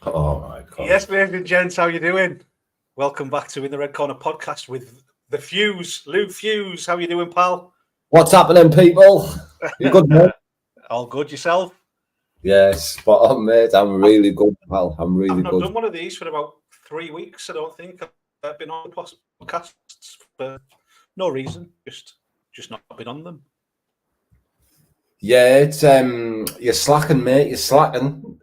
Oh my God. Yes, ladies and gents, how you doing? Welcome back to In the Red Corner podcast with the Fuse, Lou Fuse. How you doing, pal? What's happening, people? You good, mate? All good, yourself? Yes, spot on, mate. I'm really good, pal. I'm really I've not good. done one of these for about 3 weeks. I don't think I've been on the podcasts for no reason. Just not been on them. Yeah, it's you're slacking, mate. You're slacking.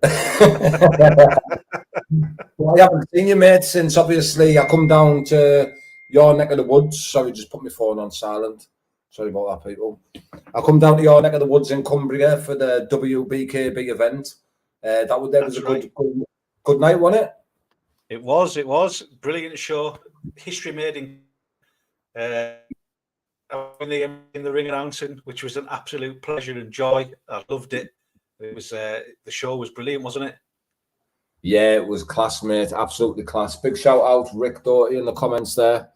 Well, I haven't seen you, mate, since obviously I come down to your neck of the woods. Sorry, just put my phone on silent. Sorry about that, people. I come down to your neck of the woods in Cumbria for the WBKB event. That was a good night, wasn't it? It was brilliant show. History made in the ring announcing, which was an absolute pleasure and joy. I loved it. It was the show was brilliant, wasn't it? Yeah, it was class, mate. Absolutely class. Big shout out Rick Doherty in the comments there.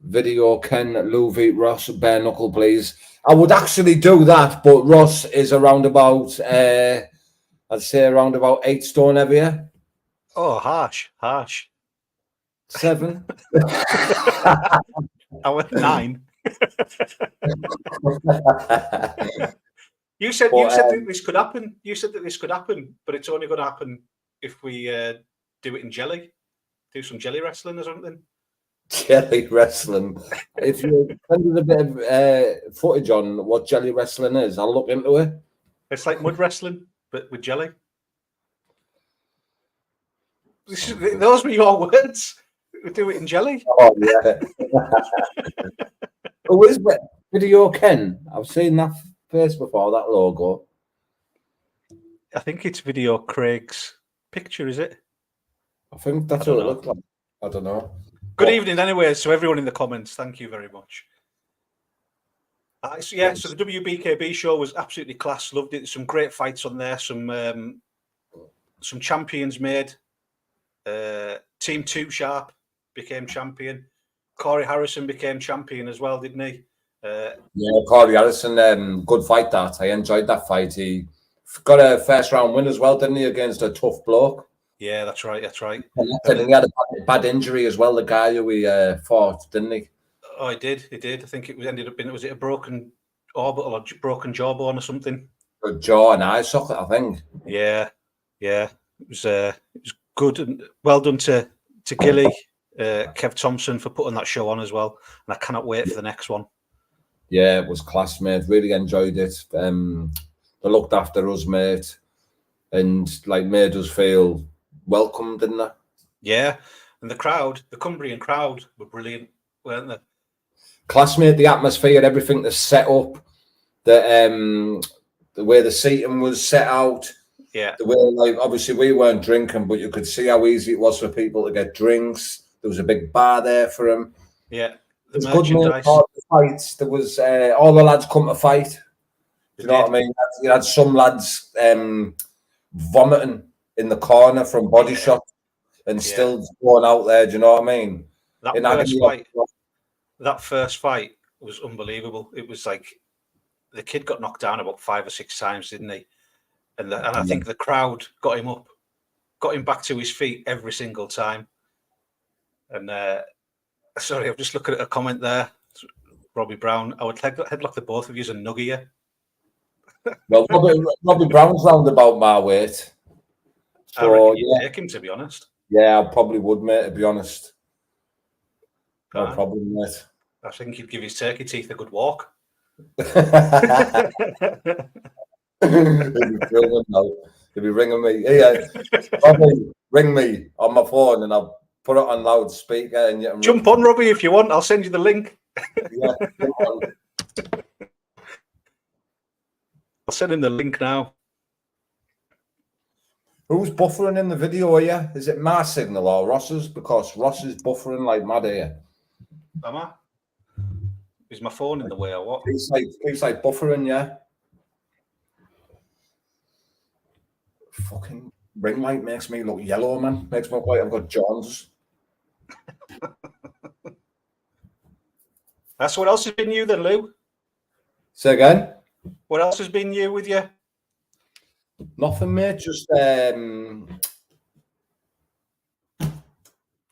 Video Ken, Lou v Ross, bare knuckle, please. I would actually do that, but Ross is around about, I'd say around about 8 stone heavier. Oh, harsh. 7. I went 9. You said that this could happen. You said that this could happen, but it's only going to happen if we do it in jelly. Do some jelly wrestling or something. Jelly wrestling. If you send us a bit of footage on what jelly wrestling is, I'll look into it. It's like mud wrestling, but with jelly. Those were your words. We do it in jelly. Oh yeah. Who is Video Ken? I've seen that face before, that logo. I think it's Video Craig's picture, is it? I think that's what it looks like. I don't know. Good evening, anyway, to everyone in the comments. Thank you very much. So the WBKB show was absolutely class. Loved it. Some great fights on there. Some champions made. Team 2 Sharp became champion. Corey Harrison became champion as well, didn't he? Yeah, Corey Harrison, good fight that. I enjoyed that fight. He got a first round win as well, didn't he, against a tough bloke? Yeah, that's right. And he had a bad injury as well, the guy who he fought, didn't he? Oh, he did. I think it ended up being, was it a broken orbital or broken jawbone or something? A jaw and eye socket, I think. Yeah. It was good and well done to Gilly, Kev Thompson for putting that show on as well. And I cannot wait for the next one. Yeah, it was class, mate. Really enjoyed it. They looked after us, mate, and made us feel welcome, didn't they? Yeah, and the Cumbrian crowd were brilliant, weren't they? Classmate, the atmosphere, everything that's set up, the way the seating was set out. Yeah. The way, obviously we weren't drinking, but you could see how easy it was for people to get drinks. There was a big bar there for them. Yeah. The merchandise. Good, the fights. There was all the lads come to fight. Do you know what I mean? You had some lads vomiting in the corner from body shots and still going out there. Do you know what I mean? That first fight was unbelievable. It was like the kid got knocked down about 5 or 6 times, didn't he? And I think the crowd got him up, got him back to his feet every single time. And sorry, I'm just looking at a comment there. Robbie Brown, I would headlock the both of you and nugget you. Well, Robbie Brown's round about my weight. So, I reckon you'd take him, to be honest. Yeah, I probably would, mate, to be honest. No problem, mate. I think he'd give his turkey teeth a good walk. He'll be ringing me. Yeah, Robbie, ring me on my phone and I'll put it on loudspeaker. And you can jump on, Robbie, if you want. I'll send you the link. Yeah, I'll send him the link now. Who's buffering in the video here? Is it my signal or Ross's? Because Ross is buffering like mad here. Am I? Is my phone in the way or what? He's like buffering, yeah. Fucking ring light makes me look yellow, man. Makes me look like I've got Johns. That's what else has been new then, Lou? Say again? What else has been new with you? Nothing, mate. Just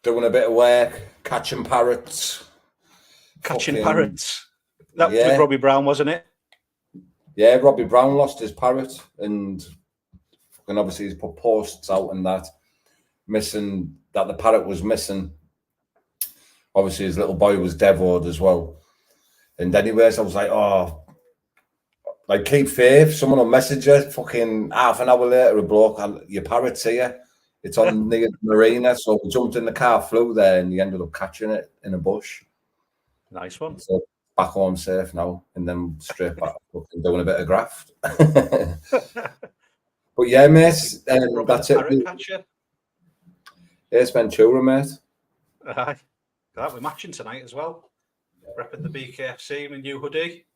doing a bit of work, catching parrots. Catching Fucking- parrots. That was yeah. with Robbie Brown, wasn't it? Yeah, Robbie Brown lost his parrot, and obviously he's put posts out and that missing, that the parrot was missing. Obviously his little boy was devoured as well. And anyways, I was like, oh, like, keep faith. Someone will message you. Fucking half an hour later, a bloke, your parrot's here. It's on near the marina. So we jumped in the car, flew there, and he ended up catching it in a bush. Nice one. So back home safe now, and then straight back fucking doing a bit of graft. But yeah, mate, that's it. Parrot Catcher. Yeah, it's Ventura, mate. Aye. That we're matching tonight as well. Repping the BKFC with new hoodie.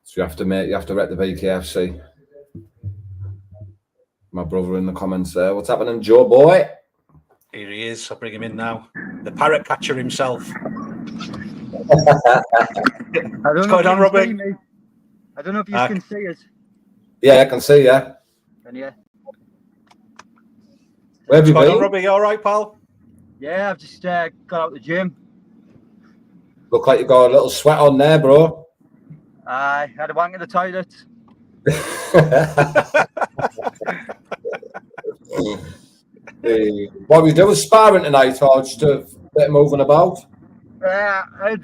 So you have to rep the BKFC. My brother in the comments there. What's happening, Joe boy? Here he is. I'll bring him in now. The Parrot Catcher himself. What's going on, Robbie? I don't know if you can see us. Yeah, I can see you. Can you? Where have you What's going been? on, Robbie? You all right, pal? Yeah, I've just got out the gym. Look like you got a little sweat on there, bro. I had a wank in the toilet. What we do is sparring tonight, or just a bit of moving about?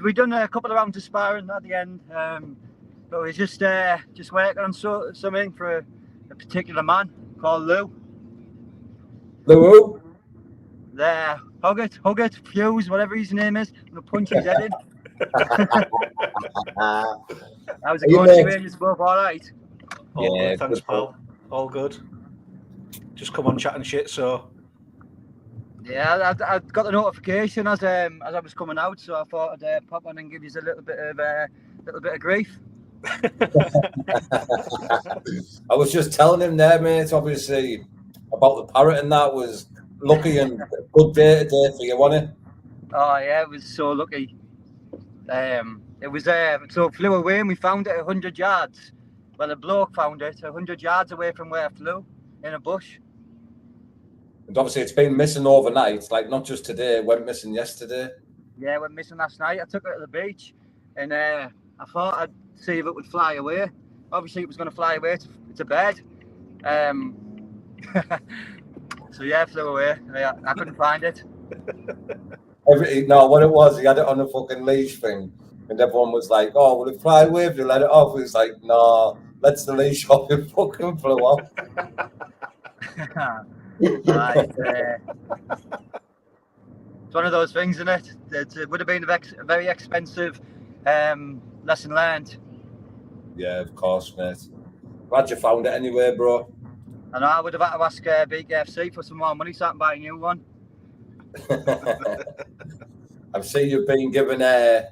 We done a couple of rounds of sparring at the end, but we just working on something for a particular man called Lou. Lou? There, hug it, Fuse, whatever his name is. I'm gonna punch his head in. How's it going? You both all right? All Yeah, good, thanks, good, pal. All good. Just come on chatting shit, so. Yeah, I got the notification as I was coming out, so I thought I'd pop on and give you a little bit of grief. I was just telling him there, mate, obviously, about the parrot, and that was lucky and good day today for you, wasn't it? Oh yeah, it was so lucky. It was so it flew away and we found it 100 yards. Well, a bloke found it 100 yards away from where I flew, in a bush. And obviously it's been missing overnight, like not just today, it went missing yesterday. Yeah, it went missing last night. I took it to the beach and I thought I'd see if it would fly away. Obviously it was going to fly away to bed. So yeah, it flew away. I couldn't find it. No, what it was, he had it on a fucking leash thing, and everyone was like, "Oh, will it fly away if you let it off?" He was like, "No, let's the leash off." It fucking flew off. Right, it's one of those things, isn't it? It would have been a very expensive lesson learned. Yeah, of course, mate. Glad you found it anyway, bro. I know I would have had to ask BKFC for some more money so I can buy a new one. I've seen you've been giving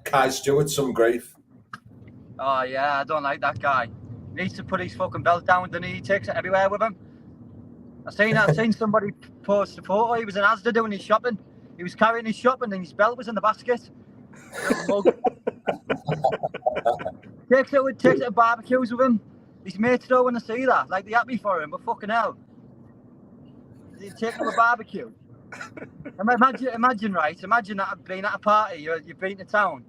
Kai Stewart some grief. Oh yeah, I don't like that guy. He needs to put his fucking belt down with the knee. He takes it everywhere with him. I've seen somebody post a photo. He was in Asda doing his shopping. He was carrying his shopping and his belt was in the basket. takes it to barbecues with him. His mates don't want to see that. Like, they're happy for him, but fucking hell. He's taking a barbecue. Imagine that being at a party, you've been to town,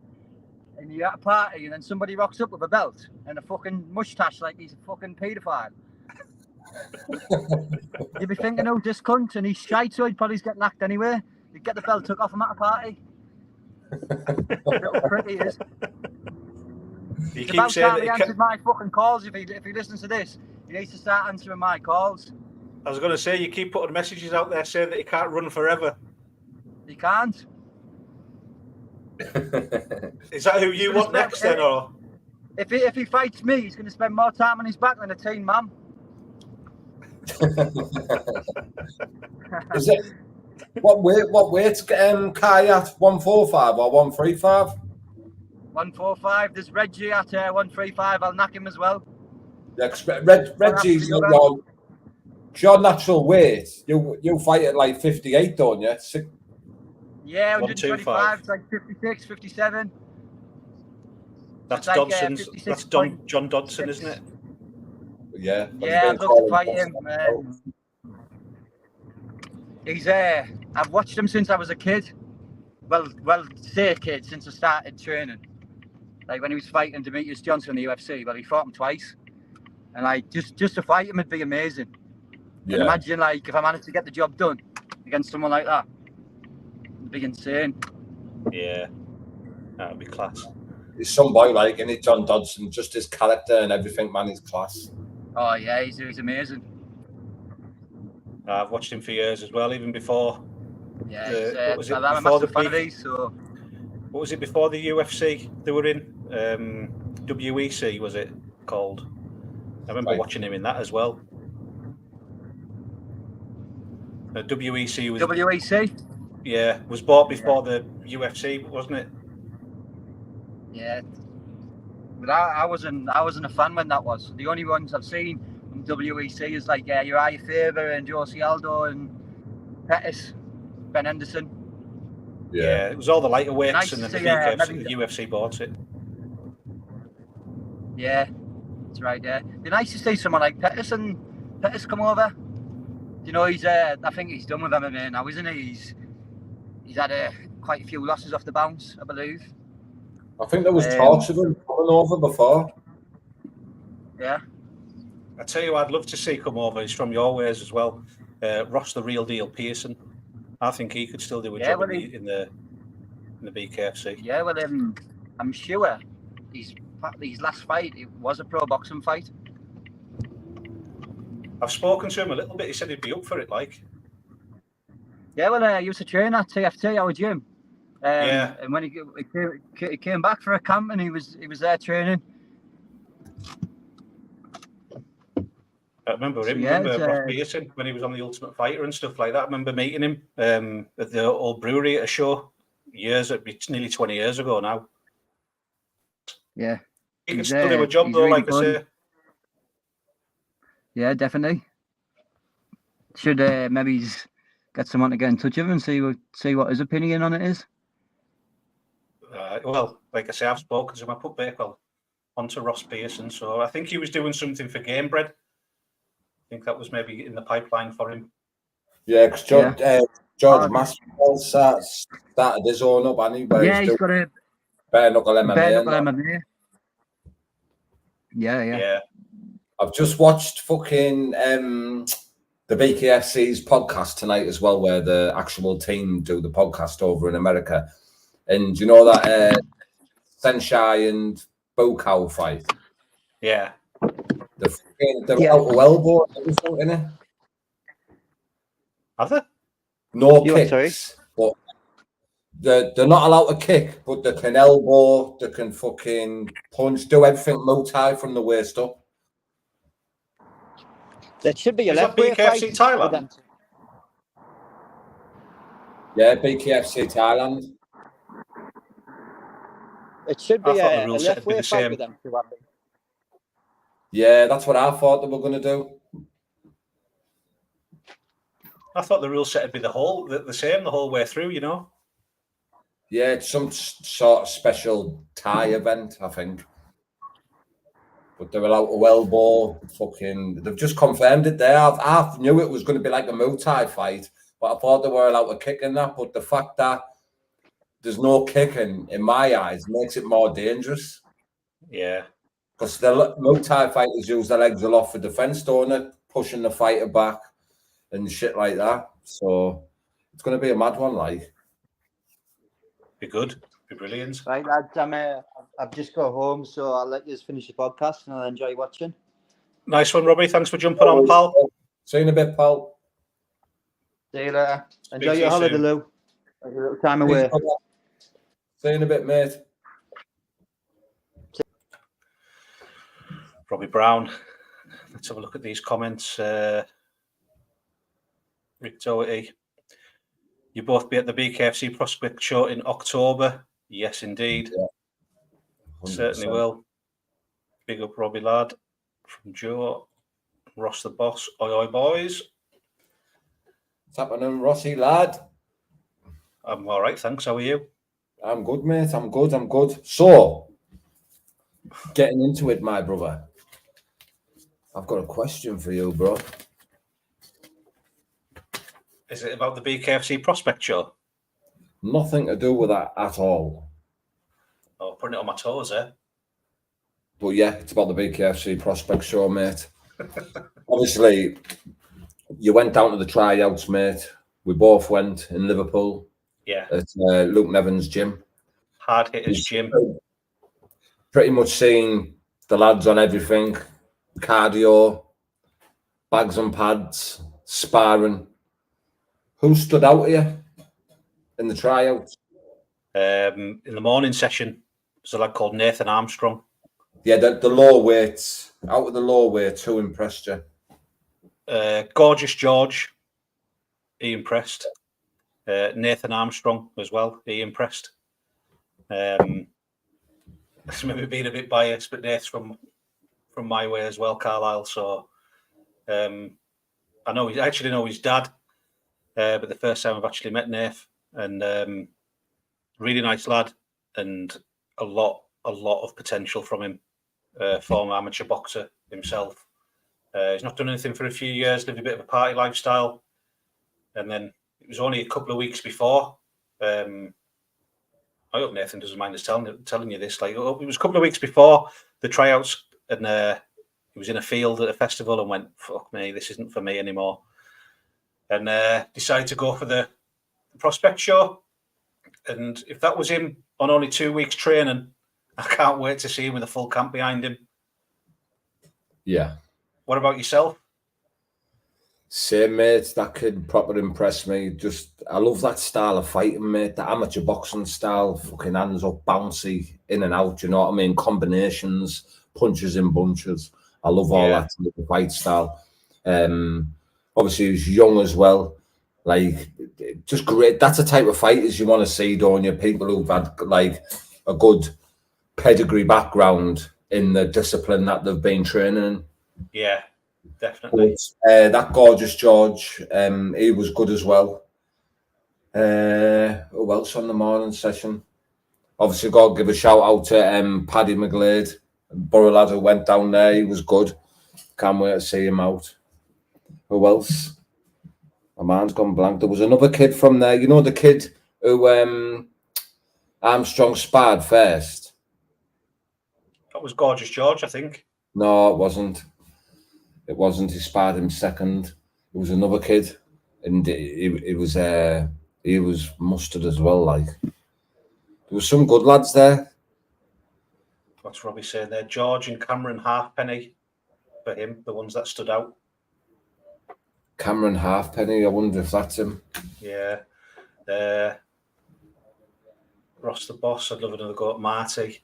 and you're at a party, and then somebody rocks up with a belt and a fucking mustache like he's a fucking paedophile. You'd be thinking, oh, this cunt, and he's shite, so he'd probably get knocked anyway. You'd get the belt took off him at a party. Little prick he is. You It's keep about saying time he that answered my fucking calls. If he listens to this, he needs to start answering my calls. I was going to say, you keep putting messages out there saying that he can't run forever. He can't. Is that who you want next then, or? If he fights me, he's going to spend more time on his back than a teen mum. Is it what weight's Kai at? 145 or 135? 145. There's Reggie at 135. I'll knock him as well. Yeah, because Reggie's your natural weight. You fight at like 58, don't you? Yeah, 125. It's like 56, 57. That's like, Dodson's. That's John Dodson, isn't it? Yeah. Yeah, I'd love to fight him. I've watched him since I was a kid. Well, say a kid, since I started training. Like when he was fighting Demetrius Johnson in the UFC, well, he fought him twice. And like just to fight him would be amazing. Yeah. And imagine like if I managed to get the job done against someone like that. It'd be insane. Yeah. That would be class. He's some boy like, isn't he, John Dodson? Just his character and everything, man, he's class. Oh yeah, he's amazing. I've watched him for years as well, even before. Yeah, what was it? I'm a Before the massive fan of these, so. What was it before the UFC they were in? WEC was it called? I remember watching him in that as well. WEC was. WEC? Yeah, was bought before the UFC, wasn't it? Yeah, but I wasn't a fan when that was. The only ones I've seen from WEC is like Uriah Faber and Josie Aldo and Pettis, Ben Henderson. Yeah, it was all the lighter weights, Nice and then to the see, UFC bought it. Yeah, that's right. Yeah, it'd be nice to see someone like Pettis come over. You know, he's I think he's done with MMA now, isn't he? He's had quite a few losses off the bounce, I believe. I think there was talks of him coming over before. Yeah. I tell you, I'd love to see come over. He's from your ways as well. Ross, the real deal Pearson. I think he could still do a job in the BKFC. Yeah, well, I'm sure his last fight it was a pro boxing fight. I've spoken to him a little bit. He said he'd be up for it, like. Yeah, well, he used to train at TFT, our gym. Yeah. And when he came back for a camp and he was there training. I remember him. Ross Pearson when he was on the Ultimate Fighter and stuff like that. I remember meeting him at the old brewery at a show nearly 20 years ago now. Yeah. He can still do a job though, really like good. I say. Yeah, definitely. Should maybe get someone to get in touch with him and see what his opinion on it is. Well, like I say, I've spoken to him. I put Bakewell onto Ross Pearson, so I think he was doing something for Game Bread. I think that was maybe in the pipeline for him. Yeah, because George Masvidal started his own up, and he's got a bare knuckle MMA. Bare knuckle MMA. Yeah. I've just watched fucking the BKFC's podcast tonight as well, where the actual team do the podcast over in America. And you know that Senshai and Bokau fight? Yeah. They're out of elbow and everything, innit? Have they? No kicks. But they're not allowed to kick, but they can elbow, they can fucking punch, do everything Muay Thai from the waist up. There should be a left BKFC Thailand. Yeah, BKFC Thailand. It should be a left left way fight same. with them. Yeah, that's what I thought they were going to do. I thought the rule set would be the same the whole way through, you know? Yeah, it's some sort of special Thai event, I think. But they're allowed to elbow, they've just confirmed it there. I knew it was going to be like a Muay Thai fight, but I thought they were allowed to kick in that. But the fact that there's no kicking, in my eyes, makes it more dangerous. Yeah. Because the Muay Thai fighters use their legs a lot for defense, don't they? Pushing the fighter back and shit like that. So it's going to be a mad one, like. Be good. Be brilliant. Right, lads, I've just got home, so I'll let you finish the podcast and I'll enjoy watching. Nice one, Robbie. Thanks for jumping on, pal. See you in a bit, pal. See you later. Enjoy your holiday, Lou. A little time away. See you in a bit, mate. Robbie Brown. Let's have a look at these comments. Rick Doherty. You both be at the BKFC Prospect Show in October. Yes, indeed. Yeah. Certainly will. Big up, Robbie lad. From Joe. Ross the boss. Oi, oi, boys. What's happening, Rossi lad? I'm all right, thanks. How are you? I'm good, mate. I'm good. So, getting into it, my brother. I've got a question for you, bro. Is it about the BKFC prospect show? Nothing to do with that at all. Oh, putting it on my toes, eh? But yeah, it's about the BKFC prospect show, mate. Obviously, you went down to the tryouts, mate. We both went in Liverpool. Yeah. At Luke Nevin's gym. Hard hitters gym. Pretty much seeing the lads on everything. Cardio, bags and pads, sparring. Who stood out here in the tryouts? In the morning session, there's a lad called Nathan Armstrong. Yeah, the low weights. Out of the low weights, who impressed you? Gorgeous George, he impressed. Nathan Armstrong as well, he impressed. It's maybe being a bit biased, but Nath's from my way as well, Carlisle. So I actually know his dad, but the first time I've actually met Nath, and really nice lad, and a lot of potential from him. Former amateur boxer himself. He's not done anything for a few years, lived a bit of a party lifestyle, and then it was only a couple of weeks before. I hope Nathan doesn't mind us telling you this. Like, it was a couple of weeks before the tryouts, and he was in a field at a festival and went, "Fuck me, this isn't for me anymore," and decided to go for the prospect show. And if that was him on only 2 weeks training, I can't wait to see him with a full camp behind him. Yeah. What about yourself? Same, mate. That kid proper impressed me. I love that style of fighting, mate. The amateur boxing style, fucking hands up, bouncy, in and out. You know what I mean? Combinations, punches in bunches. I love all that fight style. Obviously, he's young as well. Like, just great. That's the type of fighters you want to see, don't you? People who've had like a good pedigree background in the discipline that they've been training in. Yeah, definitely. But, that Gorgeous George, he was good as well. Who else on the morning session? Obviously, got to give a shout out to Paddy McGlade, Borough lad who went down there. He was good. Can't wait to see him out. Who else? My mind's gone blank. There was another kid from there. You know the kid who Armstrong sparred first? That was Gorgeous George, I think. No, it wasn't. It wasn't. He sparred him second. It was another kid, and he was mustard as well. Like, there was some good lads there. What's Robbie saying there? George and Cameron Halfpenny for him, the ones that stood out. Cameron Halfpenny. I wonder if that's him. Yeah. Ross the Boss. I'd love another go at Marty.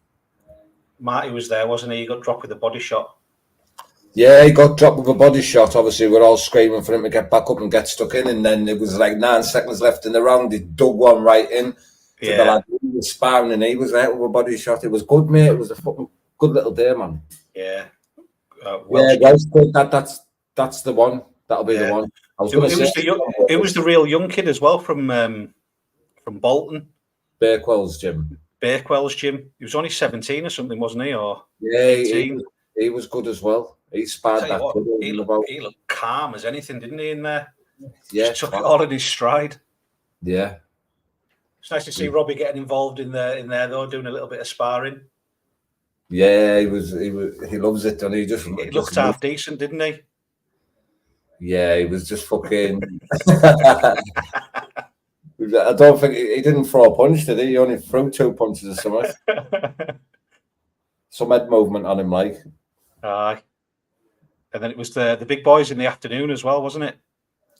Marty was there, wasn't he? He got dropped with a body shot. Yeah, he got dropped with a body shot. Obviously, we're all screaming for him to get back up and get stuck in. And then it was like 9 seconds left in the round. He dug one right in. To the lad who was sparring, and he was there with a body shot. It was good, mate. It was a fucking good little day, man. Yeah. Welsh kid. That's the one. That'll be the one. It was the real young kid as well from Bolton. Bakewell's gym. He was only 17 or something, wasn't he? Or yeah, 18. He was good as well. He sparred that. He looked calm as anything, didn't he, in there? Yeah. Just took it all in his stride. Yeah. It's nice to see Robbie getting involved in there though, doing a little bit of sparring. Yeah, he loves it, and he looked half decent, didn't he? Yeah, he was just fucking. I don't think he didn't throw a punch, did he? He only threw 2 punches or something. Some head movement on him, like. Aye. And then it was the big boys in the afternoon as well, wasn't it?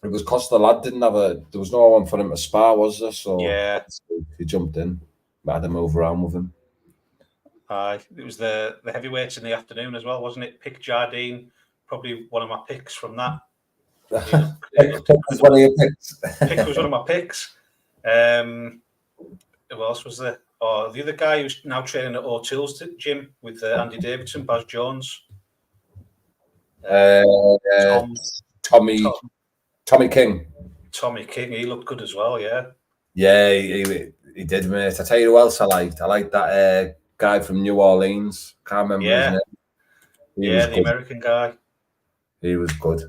It was because the lad didn't have there was no one for him to spar, was there? So yeah, he jumped in. We had to move around with him. Aye. It was the heavyweights in the afternoon as well, wasn't it? Pick Jardine, probably one of my picks from that. Pick was one of your picks. Pick was one of my picks. Who else was there? Oh, the other guy who's now training at O'Toole's gym with Andy Davidson, Baz Jones. Tommy King. Tommy King, he looked good as well, yeah. Yeah, he did, mate. I tell you who else I liked. I liked that guy from New Orleans. Can't remember his name. The American guy. He was good.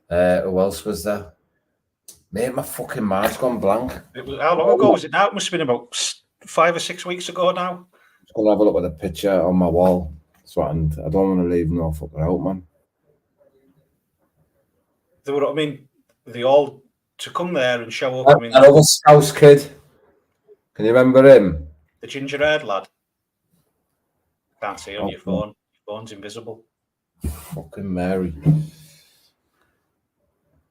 Who else was there? Mate, my fucking mind's gone blank. How long ago was it now? It must have been about 5 or 6 weeks ago now. I'm just going to have a look at the picture on my wall. And I don't want to leave no fucker out, man. They all to come there and show up. Another Scouse kid. Can you remember him? The ginger-haired lad. Can't see on your phone. Your phone's invisible. Fucking Mary.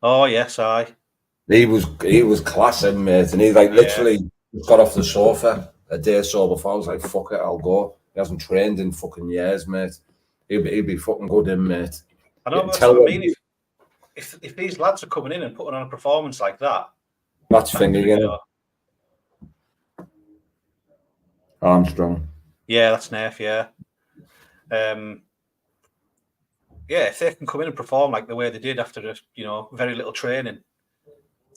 Oh yes, aye. He was classy, mate, and he literally got off the sofa a day or so before. I was like, fuck it, I'll go. He hasn't trained in fucking years, mate. He'd be fucking good in, mate. I know, but I mean, if these lads are coming in and putting on a performance like that, that's thinking, you know. Armstrong. Yeah, that's Nerf, yeah. If they can come in and perform like the way they did after very little training,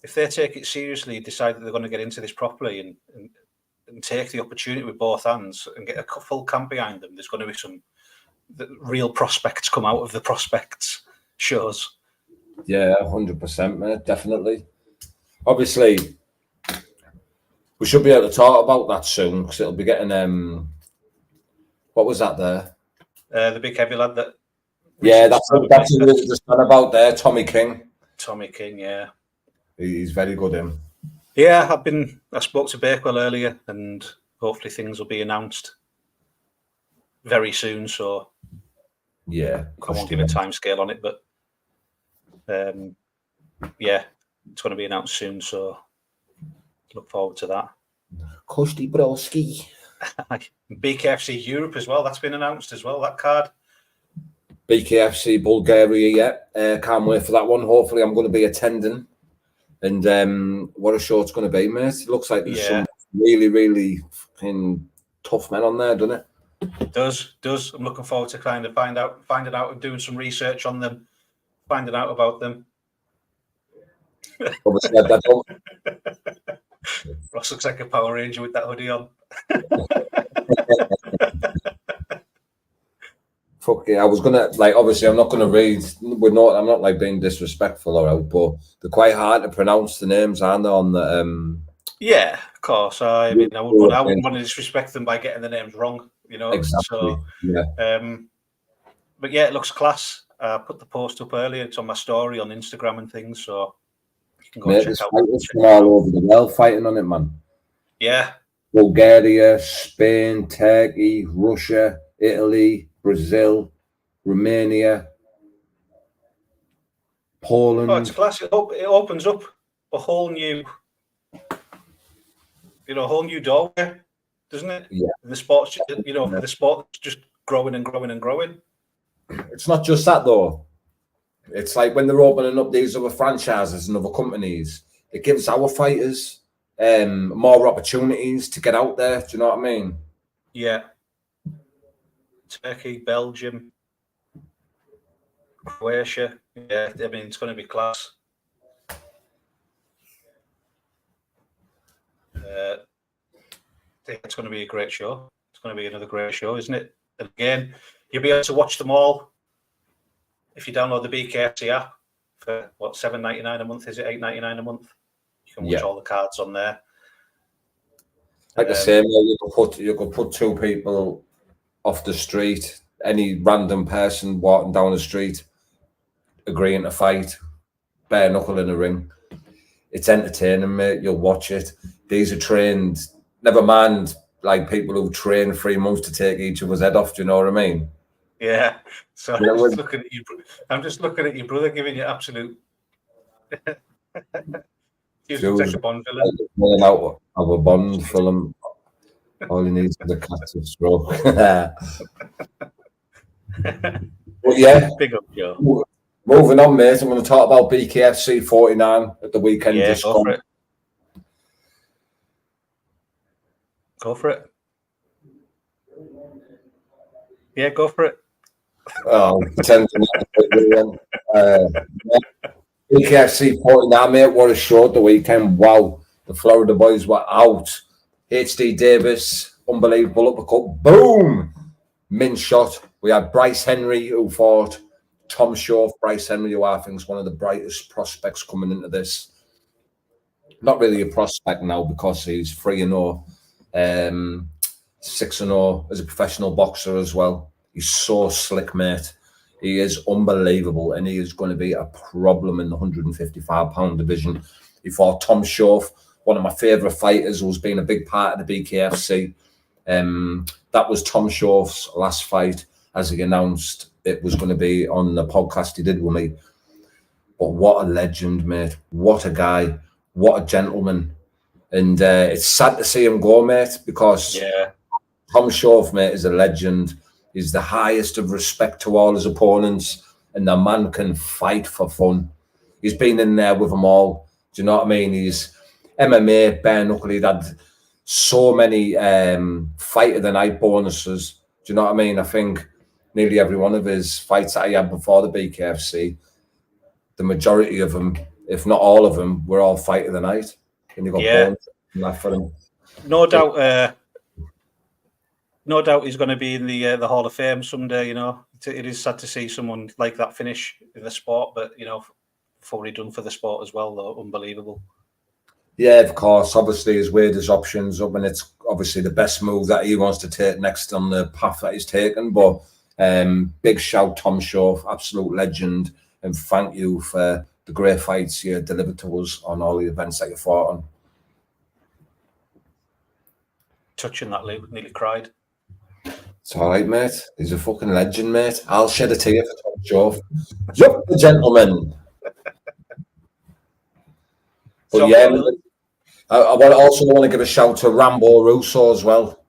if they take it seriously, decide that they're going to get into this properly and take the opportunity with both hands and get a full camp behind them, there's going to be some real prospects come out of the prospects shows. Yeah, 100%, mate, definitely. Obviously, we should be able to talk about that soon because it'll be getting what was that there? The big heavy lad that. Yeah, that's what we were just on about there. Tommy King, yeah. He's very good, him. Yeah, I spoke to Bakewell earlier, and hopefully things will be announced very soon. So yeah, I won't give a time scale on it, but it's going to be announced soon. So look forward to that. Kosti Broski. BKFC Europe as well. That's been announced as well. That card. BKFC Bulgaria. Can't wait for that one. Hopefully, I'm going to be attending. And what a show it's going to be, mate. It looks like there's some really, really fucking tough men on there, doesn't it? It does. I'm looking forward to kind of finding out and doing some research on them, finding out about them. Obviously, I don't. Ross looks like a Power Ranger with that hoodie on. Fuck yeah, I was gonna obviously I'm not gonna read. I'm not being disrespectful or out, but they're quite hard to pronounce the names, aren't they? On the yeah, of course. I wouldn't want to disrespect them by getting the names wrong, Exactly. So yeah. But yeah, it looks class. I put the post up earlier. It's on my story on Instagram and things, so you can go check out. Fighters from all over the world fighting on it, man. Yeah. Bulgaria, Spain, Turkey, Russia, Italy, Brazil, Romania, Poland. Oh, it's class. It opens up a whole new, doorway, doesn't it? Yeah. The sport's, the sport's just growing and growing and growing. It's not just that though. It's like when they're opening up these other franchises and other companies, it gives our fighters more opportunities to get out there. Do you know what I mean? Yeah. Turkey, Belgium, Croatia. Yeah, I mean, it's going to be class. It's going to be a great show. It's going to be another great show, isn't it? And again, you'll be able to watch them all if you download the BKFC app for what, $7.99 a month? Is it $8.99 a month? You can watch all the cards on there. Like the same, you could put two people off the street, any random person walking down the street, agreeing to fight, bare knuckle in a ring. It's entertaining, mate. You'll watch it. These are trained. Never mind, like people who train 3 months to take each other's head off. Do you know what I mean? Yeah. So I'm just looking at your brother giving you absolute. He's like a Bond villain. Out of a Bond film. All he needs is a cat to stroke. But yeah, big up, Joe. Moving on, mate. I'm going to talk about BKFC 49 at the weekend. Yeah, go for it. Go for it. Yeah, go for it. Oh, BKFC 49, mate. What a show at the weekend. Wow. The Florida boys were out. HD Davis, unbelievable uppercut. Boom! Min shot. We had Bryce Henry who fought Tom Shaw, Bryce Henry, who I think is one of the brightest prospects coming into this. Not really a prospect now because he's 3-0, 6-0 as a professional boxer as well. He's so slick, mate. He is unbelievable, and he is going to be a problem in the 155-pound division. He fought Tom Shaw, one of my favourite fighters, who's been a big part of the BKFC. That was Tom Shaw's last fight, as he announced it was going to be on the podcast he did with me. But what a legend, mate. What a guy. What a gentleman. And it's sad to see him go, mate, because Tom Shaw, mate, is a legend. He's the highest of respect to all his opponents, and the man can fight for fun. He's been in there with them all. Do you know what I mean? He's MMA, bare knuckle. He'd had so many fight of the night bonuses. Do you know what I mean? I think nearly every one of his fights that he had before the BKFC, the majority of them, if not all of them, were all fight of the night. And he got bonus left for him. No doubt. No doubt he's going to be in the Hall of Fame someday. You know, it is sad to see someone like that finish in the sport, but you know, fully done for the sport as well. Though, unbelievable. Yeah, of course. Obviously, he's weighed his options up, and it's obviously the best move that he wants to take next on the path that he's taken. But big shout, Tom Shaw, absolute legend, and thank you for the great fights you delivered to us on all the events that you fought on. Touching that, Luke, nearly cried. It's all right, mate. He's a fucking legend, mate. I'll shed a tear for Tom Shaw. Yup, the gentleman. But so, yeah, I also want to give a shout to Rambo Russo as well.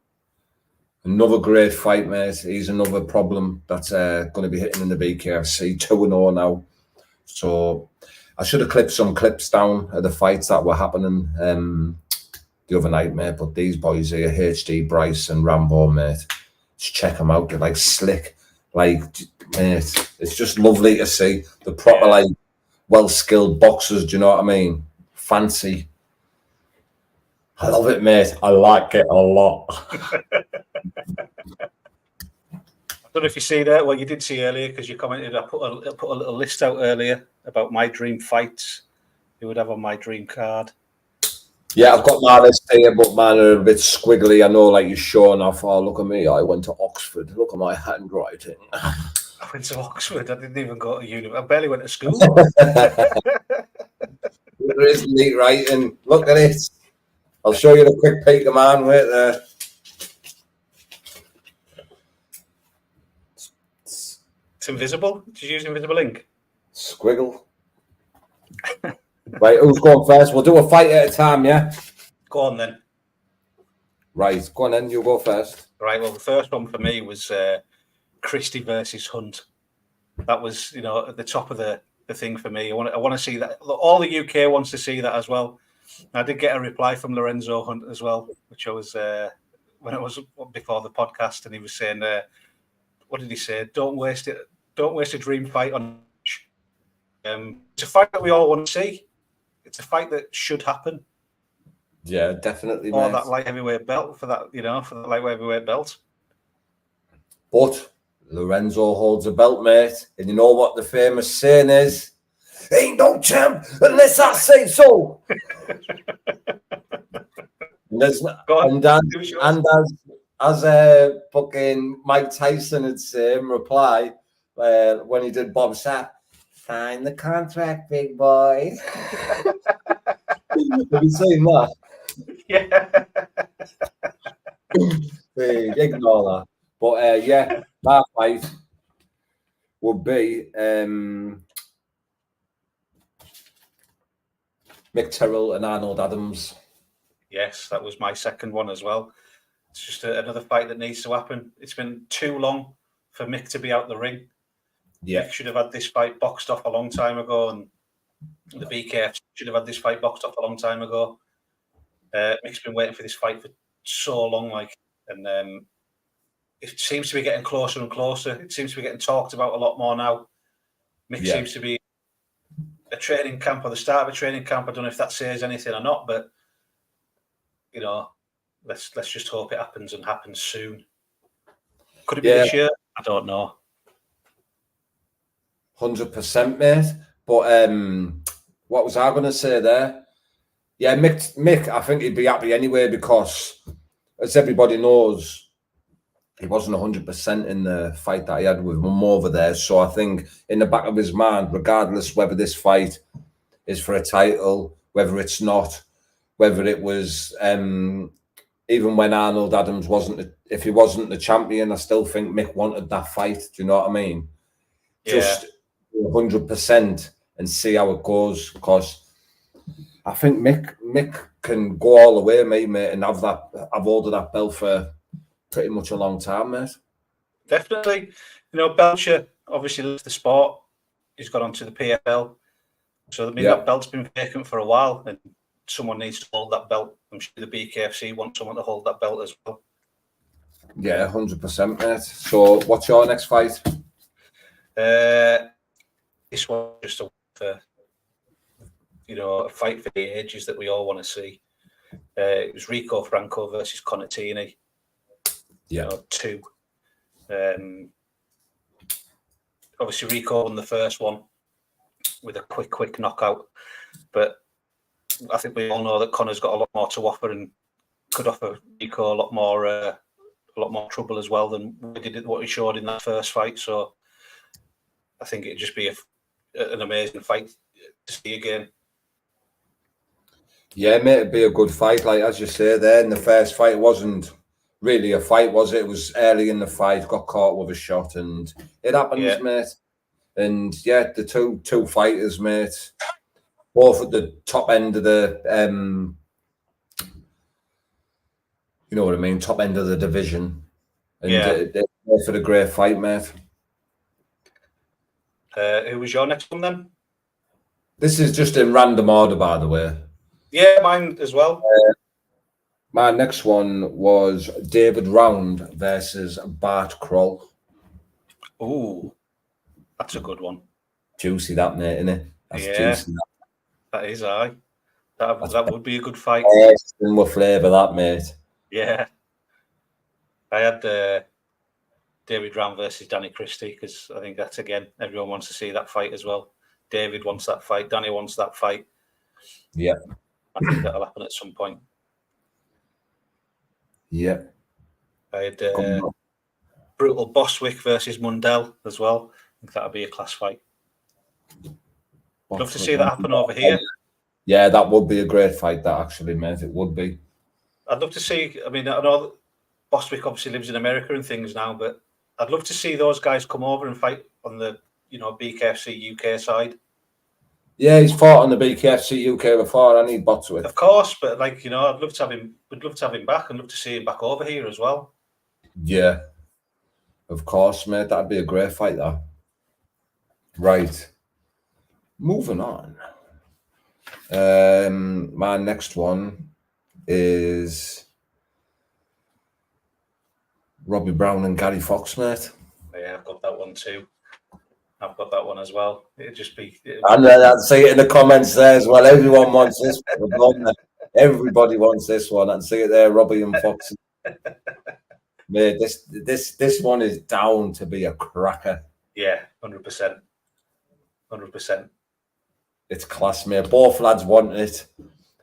Another great fight, mate. He's another problem that's going to be hitting in the BKFC. 2-0 now. So I should have clipped some clips down of the fights that were happening the other night, mate. But these boys here, HD, Bryce and Rambo, mate, just check them out. They're like slick. Like, mate, it's just lovely to see. The proper, like, well-skilled boxers, do you know what I mean? Fancy. I love it, mate. I like it a lot. I don't know if you see that. Well, you did see earlier because you commented. I put a little list out earlier about my dream fights. Who would have on my dream card? Yeah, I've got my list here, but mine are a bit squiggly. I know, like you're showing off. Oh, look at me! I went to Oxford. Look at my handwriting. I went to Oxford. I didn't even go to uni. I barely went to school. There is neat writing. Look at it. I'll show you the quick peek of mine right there. It's invisible. Did you use invisible ink? Squiggle. Right, who's going first? We'll do a fight at a time, yeah? Go on then. Right, go on then. You go first. Right, well, the first one for me was Christie versus Hunt. That was, you know, at the top of the thing for me. I want to see that. All the UK wants to see that as well. I did get a reply from Lorenzo Hunt as well, which I was when it was before the podcast, and he was saying, "What did he say? Don't waste it. Don't waste a dream fight on." It's a fight that we all want to see. It's a fight that should happen. Yeah, definitely. Or that light heavyweight belt for that, you know, for the light heavyweight belt. But Lorenzo holds a belt, mate, and you know what the famous saying is? Ain't no champ unless I say so. As fucking Mike Tyson had said in reply when he did Bob Sapp, sign the contract, big boy. Have you seen that? Yeah. Ignore that. But yeah, my fight would be Mick Terrell and Arnold Adams. Yes, that was my second one as well. It's just another fight that needs to happen. It's been too long for Mick to be out the ring. Yeah, Mick should have had this fight boxed off a long time ago, and the BKF should have had this fight boxed off a long time ago. Mick's been waiting for this fight for so long, and it seems to be getting closer and closer. It seems to be getting talked about a lot more now. Mick seems to be a training camp or the start of a training camp. I don't know if that says anything or not, but you know, let's just hope it happens and happens soon. Could it be this year? I don't know. 100%, mate. But what was I going to say there? Yeah, Mick, I think he'd be happy anyway because, as everybody knows, he wasn't 100% in the fight that he had with him over there. So I think in the back of his mind, regardless whether this fight is for a title, whether it's not, whether it was even when Arnold Adams if he wasn't the champion, I still think Mick wanted that fight. Do you know what I mean? Yeah. Just 100% and see how it goes, because I think Mick can go all the way, mate, and have hold of that belt for pretty much a long time, mate. Definitely. You know, Belcher obviously loves the sport. He's got onto the PFL. So, I mean, that belt's been vacant for a while, and someone needs to hold that belt. I'm sure the BKFC wants someone to hold that belt as well. Yeah, 100%, mate. So, what's your next fight? This was just a fight for the ages that we all want to see. It was Rico Franco versus Conatini. Yeah. 2. Obviously, Rico won the first one with a quick knockout, but I think we all know that Conor's got a lot more to offer and could offer Rico a lot more trouble as well than what he showed in that first fight. So I think it'd just be an amazing fight to see again. Yeah, mate, it'd be a good fight. Like, as you say there, in the first fight, it wasn't really a fight, was it? It was early in the fight, got caught with a shot, and it happens, mate. And yeah, the two fighters, mate, both at the top end of the, you know what I mean, top end of the division. And they're for the great fight, mate. Who was your next one then? This is just in random order, by the way. Yeah, mine as well. My next one was David Round versus Bart Kroll. Oh, that's a good one. Juicy, that, mate, isn't it? That's juicy. That is, aye. That would be a good fight. With flavour, that, mate. Yeah. I had David Round versus Danny Christie, because I think that's, again, everyone wants to see that fight as well. David wants that fight. Danny wants that fight. Yeah. I think that'll happen at some point. Yeah. I had Brutal Bostwick versus Mundell as well. I think that'll be a class fight. Love to see that happen over here. Yeah, that would be a great fight, that, actually, mate. It would be. I'd love to see, I mean, I know that Bostwick obviously lives in America and things now, but I'd love to see those guys come over and fight on the, BKFC UK side. Yeah, he's fought on the BKFC UK before, and he Bostwick. Of course, but I'd love to have him. Would love to have him back, and love to see him back over here as well. Yeah, of course, mate. That'd be a great fight, that. Right. Moving on. My next one is Robbie Brown and Gary Fox, mate. Yeah, I've got that one too. I've got that one as well. It'd just be. And I'd see it in the comments there as well. Everyone wants this one. Everybody wants this one. I'd see it there, Robbie and Fox. Mate, this one is down to be a cracker. Yeah, 100%. 100%. It's class, mate. Both lads want it.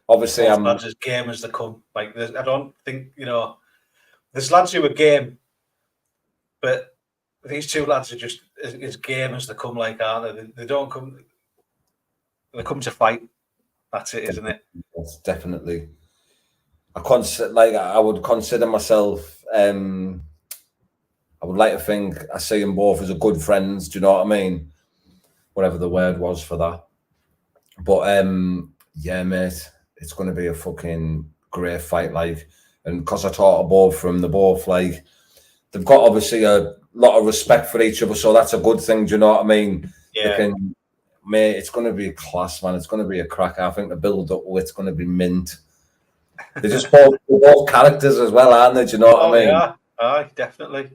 Obviously, both lads as game as they come. Like, I don't think, there's lads who are game, but these two lads are just as game as they come, like, aren't they? They don't come. They come to fight. That's it, isn't it? That's definitely. I would consider myself. I would like to think I see them both as a good friends. Do you know what I mean? Whatever the word was for that. But yeah, mate, it's going to be a fucking great fight. Like, and because I taught both from the both, like, they've got obviously a lot of respect for each other, so that's a good thing. Do you know what I mean? Yeah. Mate, it's going to be a class, man. It's going to be a cracker. I think the build up, it's going to be mint. They're just both characters as well, aren't they? Do you know what I mean? Yeah, aye, definitely.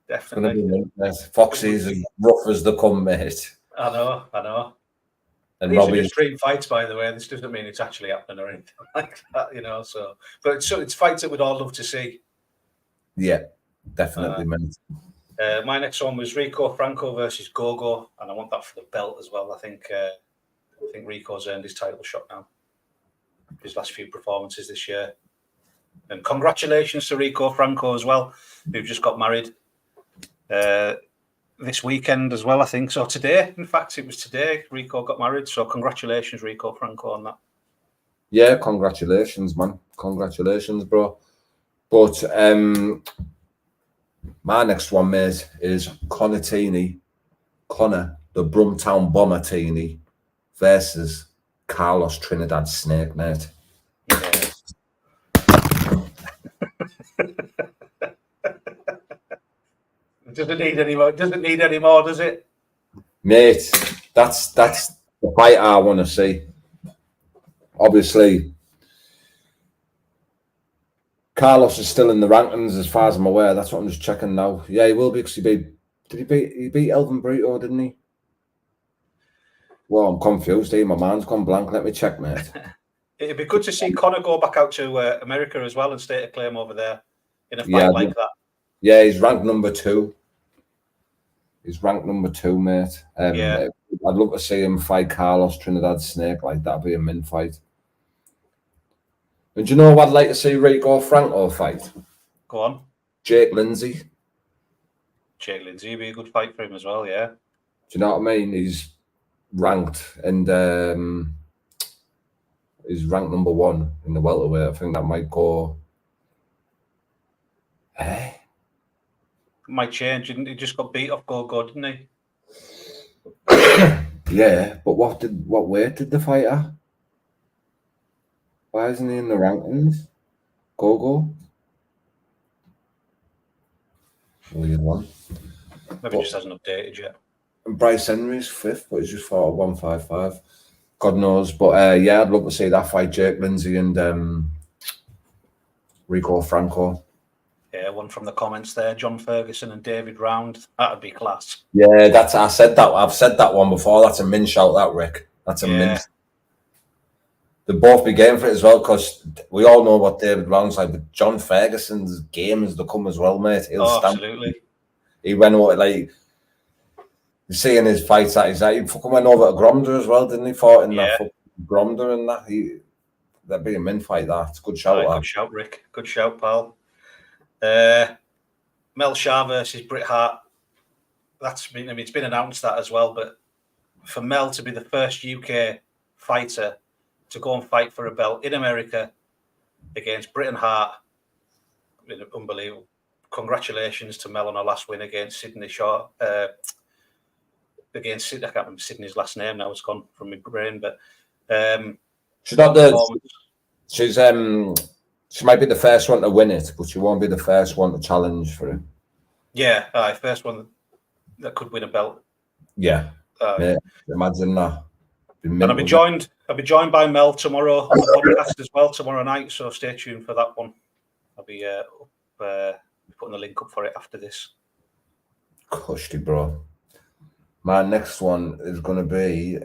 Definitely. Mint, mate. Foxy's as rough as they come, mate. I know. And these Robbie, are just dream fights, by the way. This doesn't mean it's actually happening or anything like that, So, but it's fights that we'd all love to see. Yeah, definitely, mate. My next one was Rico Franco versus Gogo, and I want that for the belt as well. I think Rico's earned his title shot now. His last few performances this year. And congratulations to Rico Franco as well, who just got married this weekend as well, I think. So today, in fact, it was today Rico got married. So congratulations, Rico Franco, on that. Yeah, congratulations, man. Congratulations, bro. But my next one, mate, is Connor, the Brumtown Bombertini, versus Carlos Trinidad Snake, mate. Yeah. Doesn't need any more, does it? Mate, that's the fight I want to see. Obviously, Carlos is still in the rankings as far as I'm aware. That's what I'm just checking now. Yeah, he will be, because he beat Elvin Brito, didn't he? Well, I'm confused. My mind's gone blank. Let me check, mate. It'd be good to see Connor go back out to America as well and state a claim over there in a fight like that. Yeah, he's ranked number 2. He's ranked number 2, mate. Yeah. I'd love to see him fight Carlos Trinidad Snake. Like, that'd be a min fight. And do you know what I'd like to see Rico Franco fight? Go on. Jake Lindsay. Jake Lindsay would be a good fight for him as well, yeah. Do you know what I mean? He's ranked, and he's ranked number 1 in the welterweight. I think that might go. Might change. He just got beat off Gogo, didn't he? Yeah, but what weight did the fight at? Why isn't he in the rankings? Gogo? Weird one. Maybe just hasn't updated yet. And Bryce Henry's 5th, but he's just fought at 155. God knows. But yeah, I'd love to see that fight, Jake Lindsay and Rico Franco. Yeah, one from the comments there, John Ferguson and David Round. That'd be class. Yeah, I've said that one before. That's a min shout, that, Rick. That's a min. They'll both be game for it as well, because we all know what David Round's like, but John Ferguson's game has become as well, mate. Absolutely. He went over, like, you see in his fights that he's like, he fucking went over to Gromda as well, didn't he? Fought in that fucking Gromda and that. That'd be a min fight, that. It's a good shout. Good shout, Rick. Good shout, pal. Mel Shah versus Bret Hart. It's been announced that as well, but for Mel to be the first UK fighter to go and fight for a belt in America against Bret and Hart, unbelievable. Congratulations to Mel on her last win against Sydney Shaw. I can't remember Sydney's last name now, it's gone from my brain, but she's not she might be the first one to win it, but she won't be the first one to challenge for it. Yeah, first one that could win a belt. Yeah, imagine that. And I'll be joined by Mel tomorrow on the podcast as well, tomorrow night. So stay tuned for that one. I'll be putting the link up for it after this. Cushy, bro. My next one is going to be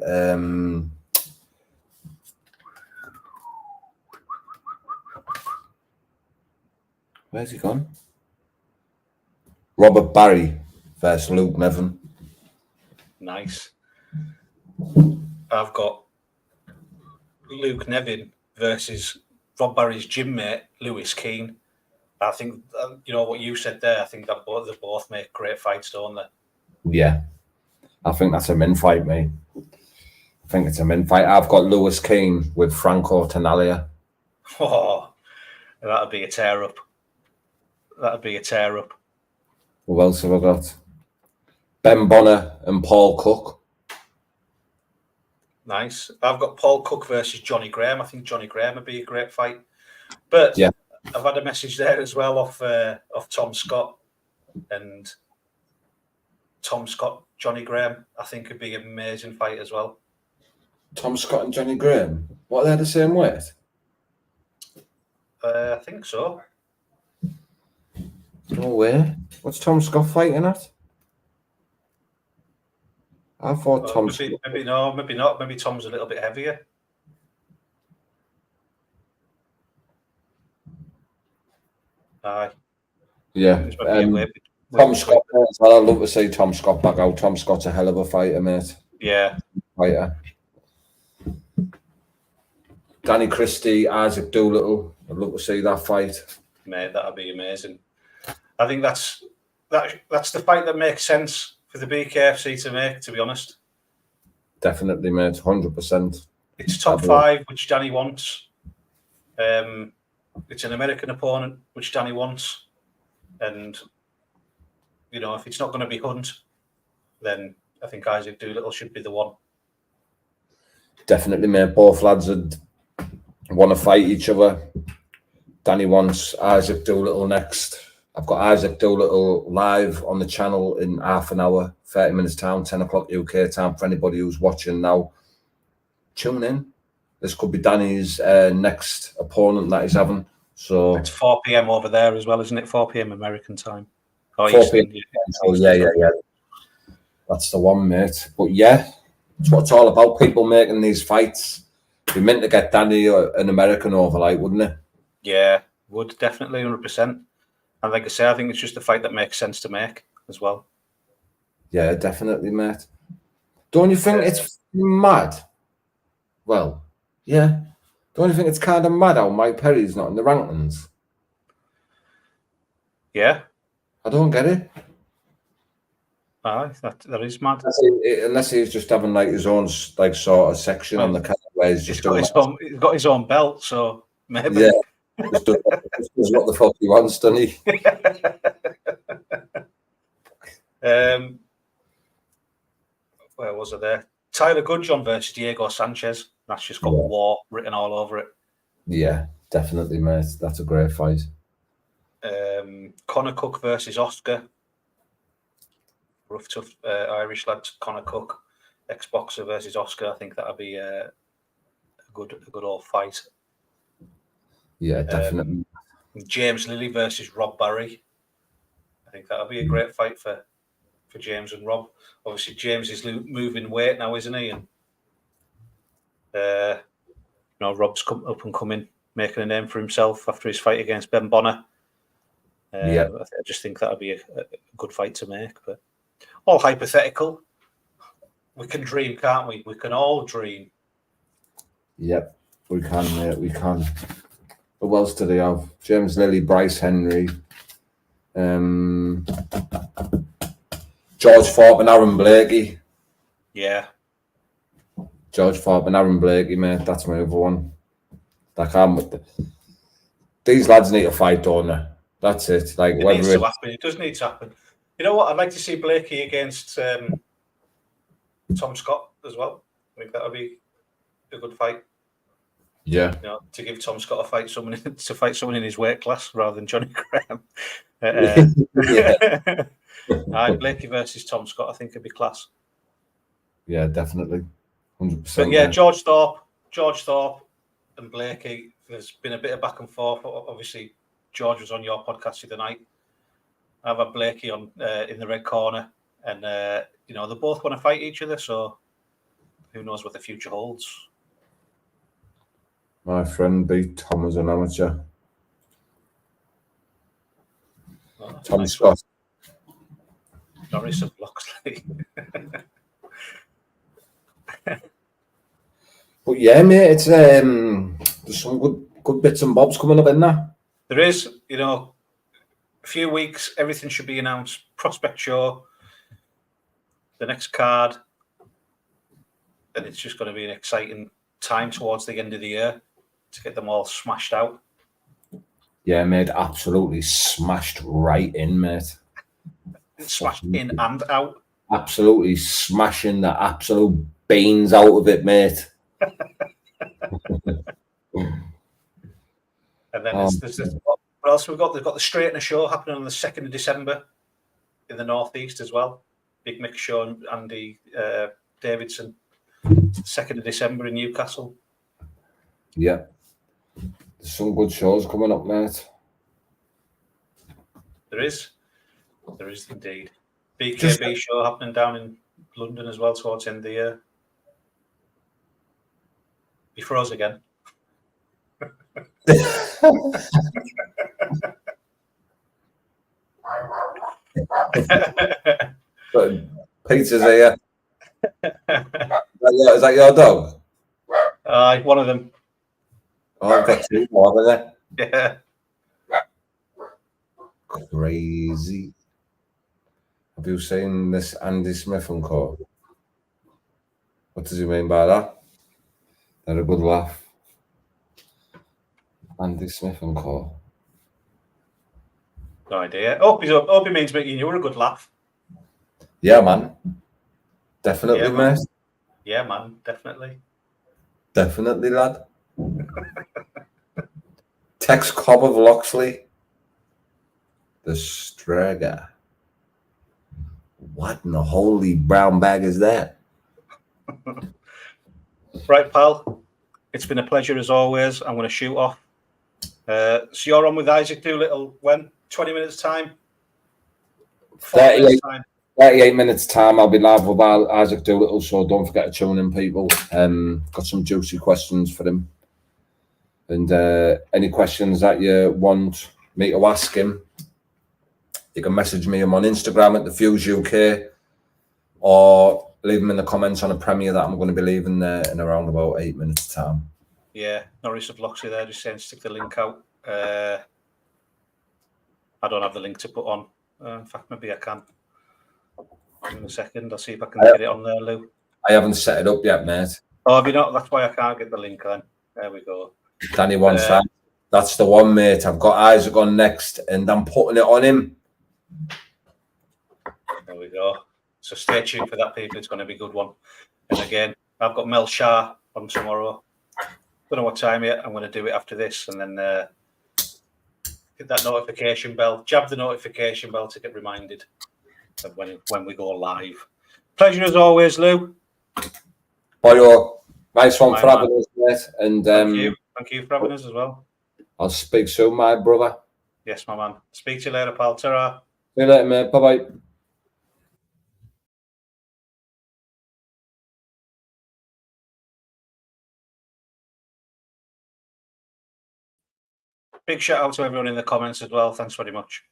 where's he gone? Robert Barry versus Luke Nevin. Nice. I've got Luke Nevin versus Rob Barry's gym mate, Lewis Keane. I think, what you said there, I think that they both make great fights, don't they? Yeah. I think that's a min fight, mate. I think it's a min fight. I've got Lewis Keane with Franco Tanalia. Oh, that'd be a tear up. Who else have I got? Ben Bonner and Paul Cook. Nice. I've got Paul Cook versus Johnny Graham. I think Johnny Graham would be a great fight. But yeah, I've had a message there as well off Tom Scott. And Tom Scott, Johnny Graham, I think would be an amazing fight as well. Tom Scott and Johnny Graham? What, they're the same weight? I think so. No way. What's Tom Scott fighting at? I thought maybe not. Maybe Tom's a little bit heavier. Yeah. Tom Scott as well. I'd love to see Tom Scott back out. Tom Scott's a hell of a fighter, mate. Yeah. Fighter. Danny Christie, Isaac Doolittle. I'd love to see that fight. Mate, that'd be amazing. I think that's the fight that makes sense for the BKFC to make, to be honest. Definitely, mate. 100%. It's top 5, which Danny wants. It's an American opponent, which Danny wants. And, you know, if it's not going to be Hunt, then I think Isaac Doolittle should be the one. Definitely, mate. Both lads would want to fight each other. Danny wants Isaac Doolittle next. I've got Isaac Doolittle live on the channel in half an hour, 30 minutes time, 10 o'clock UK time. For anybody who's watching now, tune in. This could be Danny's next opponent that he's having. So it's 4 p.m. over there as well, isn't it? 4 p.m. American time. Oh, 4 p.m. Oh, yeah. That's the one, mate. But yeah, it's what it's all about. People making these fights. We meant to get Danny an American overlight, wouldn't it? Yeah, would definitely 100%. And like I say, I think it's just a fight that makes sense to make as well. Yeah, definitely, mate. Don't you think it's mad? Well, yeah. Don't you think it's kind of mad how Mike Perry's not in the rankings? Yeah. I don't get it. That is mad. Unless he's just having like his own like sort of section on the card where he's just he's got his own belt, so maybe. Yeah. Just does what the fuck he wants, doesn't he? Where was it there? Tyler Goodjohn versus Diego Sanchez. That's just got war written all over it. Yeah, definitely, mate. That's a great fight. Conor Cook versus Oscar. Rough, tough Irish lad, Conor Cook. Ex-boxer versus Oscar. I think that'll be a good old fight. Yeah, definitely. James Lilly versus Rob Barry. I think that'll be a great fight for James and Rob. Obviously, James is moving weight now, isn't he? And Rob's up and coming, making a name for himself after his fight against Ben Bonner. I just think that'll be a good fight to make. But all hypothetical. We can dream, can't we? We can all dream. Yep, we can, mate. We can. Who else do they have? James Lilly, Bryce Henry, George Thorpe and Aaron Blakey. Yeah. George Thorpe and Aaron Blakey, mate. That's my other one. These lads need to fight, don't they? That's it. Like it needs to happen. It does need to happen. You know what? I'd like to see Blakey against Tom Scott as well. I think that'll be a good fight. Yeah, to give Tom Scott to fight someone in his weight class rather than Johnny Graham. Blakey versus Tom Scott, I think it'd be class. Yeah, definitely, 100%. But yeah, George Thorpe, and Blakey. There's been a bit of back and forth. Obviously, George was on your podcast the other night. I've had Blakey on in the red corner, and they both want to fight each other. So who knows what the future holds? My friend beat Tom as an amateur. Tom nice Scott. Norris of Loxley. But yeah, mate, it's there's some good bits and bobs coming up in there. There is, a few weeks, everything should be announced. Prospect show, the next card, and it's just going to be an exciting time towards the end of the year to get them all smashed out. Yeah, mate, absolutely smashed right in, mate. Smashed in and out. Absolutely smashing the absolute beans out of it, mate. And then what else have we got? They've got the Straightener show happening on the 2nd of December in the Northeast as well. Big Mick show and Andy Davidson. 2nd of December in Newcastle. Yeah. There's some good shows coming up, mate. There is indeed. BKB show happening down in London as well towards the end of the year. He froze again. But Peter's here. Is that your dog? One of them. Oh, I've got two more, haven't Yeah. I? Crazy. Have you seen this Andy Smith and Co? What does he mean by that? They're a good laugh. Andy Smith and Co. No idea. Hope he means making you a good laugh. Yeah, man. Definitely, Yeah, man. mate. Yeah, man. Definitely. Definitely, lad. Tex Cobb of Loxley. The Strager. What in the holy brown bag is that? Right, pal. It's been a pleasure as always. I'm going to shoot off. So you're on with Isaac Doolittle when? 20 minutes time? 38 minutes time. I'll be live with Isaac Doolittle, so don't forget to tune in, people. Got some juicy questions for him. And any questions that you want me to ask him, you can message me him on Instagram at The Fuse UK, or leave them in the comments on a premiere that I'm going to be leaving there in around about 8 minutes time. Yeah, Norris of Loxley there just saying stick the link out. I don't have the link to put on. In fact, maybe I can. In a second, I'll see if I can get it on there, Lou. I haven't set it up yet, mate. Oh, have you not? That's why I can't get the link then. There we go. Danny wants that. That's the one, mate. I've got Isaac on next, and I'm putting it on him. There we go. So stay tuned for that, people. It's going to be a good one. And again, I've got Mel Shah on tomorrow. Don't know what time yet. I'm going to do it after this, and then hit that notification bell. Jab the notification bell to get reminded of when we go live. Pleasure as always, Lou. Boyo, nice one for having us, mate. And thank you for having us as well. I'll speak soon, my brother. Yes, my man. Speak to you later, pal. Ta-ra. See you later, mate. Bye-bye. Big shout out to everyone in the comments as well. Thanks very much.